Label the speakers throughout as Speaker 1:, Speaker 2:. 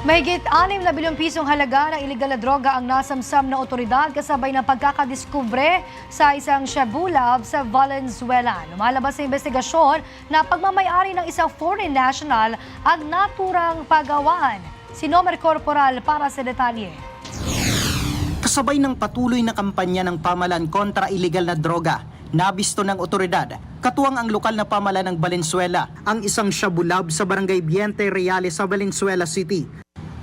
Speaker 1: Mahigit 6 na bilyong pisong halaga ng iligal na droga ang nasamsam na otoridad kasabay ng pagkakadiskubre sa isang shabu lab sa Valenzuela. Lumalabas sa investigasyon na pagmamayari ng isang foreign national ang naturang pagawaan. Si Nomer Corporal para sa detalye.
Speaker 2: Kasabay ng patuloy na kampanya ng pamahalaan kontra iligal na droga, nabisto ng otoridad, katuwang ang lokal na pamahalaan ng Valenzuela, ang isang shabu lab sa barangay Viente Reales sa Valenzuela City.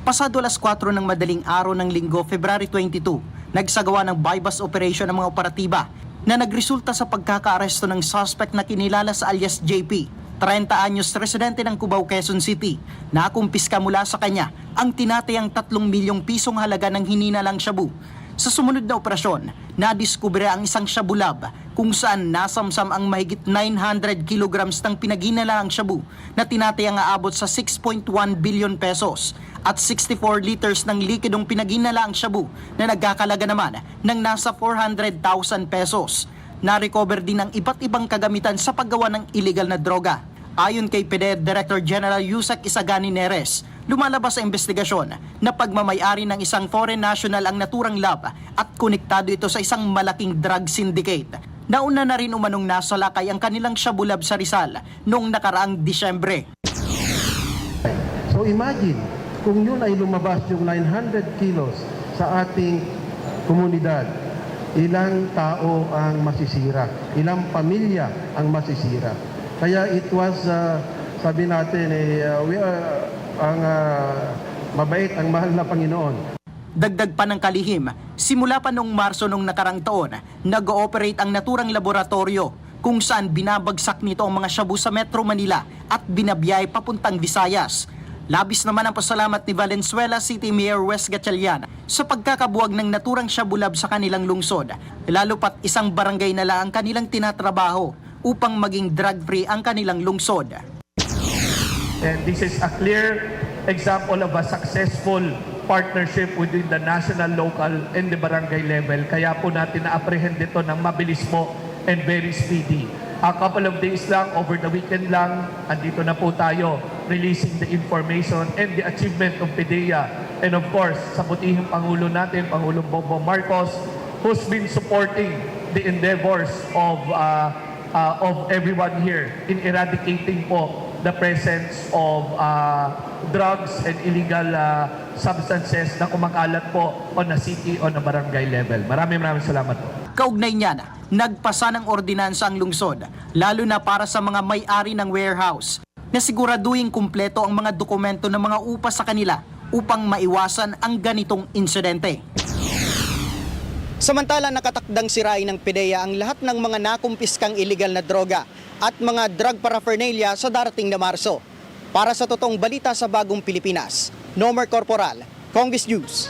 Speaker 2: Pasado alas 4 ng madaling araw ng linggo, February 22, nagsagawa ng bypass operation ng mga operatiba na nagresulta sa pagkakaaresto ng suspect na kinilala sa alias JP, 30 anyos residente ng Cubao, Quezon City, na kumpiska mula sa kanya ang tinatayang 3 milyong pisong halaga ng hininalang shabu. Sa sumunod na operasyon, nadiskubre ang isang shabu lab kung saan nasamsam ang mahigit 900 kilograms ng pinaghinalaang shabu na tinatayang aabot sa 6.1 billion pesos at 64 liters ng likidong pinaghinalaang shabu na nagkakalaga naman ng nasa 400,000 pesos. Na-recover din ang iba't ibang kagamitan sa paggawa ng illegal na droga. Ayon kay PDEA Director General Yusek Isagani Neres, lumalabas sa investigasyon na pagmamayari ng isang foreign national ang naturang lab at konektado ito sa isang malaking drug syndicate. Nauna na rin umanong nasalakay ang kanilang shabu lab sa Rizal noong nakaraang Disyembre.
Speaker 3: So imagine, kung yun ay lumabas yung 900 kilos sa ating komunidad, ilang tao ang masisira, ilang pamilya ang masisira. Kaya it was, sabi natin, mabait ang mahal na Panginoon.
Speaker 2: Dagdag pa ng kalihim, simula pa noong Marso noong nakarang taon, nag-ooperate ang naturang laboratorio kung saan binabagsak nito ang mga shabu sa Metro Manila at binabiyay papuntang Visayas. Labis naman ang pasalamat ni Valenzuela City Mayor Wes Gatchalian sa pagkakabuwag ng naturang shabu lab sa kanilang lungsod, lalo pat isang barangay na lang ang kanilang tinatrabaho upang maging drug-free ang kanilang lungsod.
Speaker 4: And this is a clear example of a successful partnership within the national, local, and the barangay level. Kaya po natin na-apprehend ito ng mabilis po and very speedy. A couple of days lang, over the weekend lang, andito na po tayo releasing the information and the achievement of PDEA. And of course, sa butihing Pangulo natin, Pangulong Bongbong Marcos, who's been supporting the endeavors of everyone here in eradicating po the presence of drugs and illegal substances na kumakalat po on a city, on a barangay level. Maraming salamat po.
Speaker 2: Kaugnay niyan, nagpasa ng ordinansa ang lungsod, lalo na para sa mga may-ari ng warehouse, na siguraduhin kumpleto ang mga dokumento ng mga upa sa kanila upang maiwasan ang ganitong insidente. Samantala, nakatakdang sirain ng PDEA ang lahat ng mga nakumpiskang illegal na droga at mga drug paraphernalia sa darating na Marso. Para sa totoong balita sa Bagong Pilipinas, Nomer Corporal, Congress News.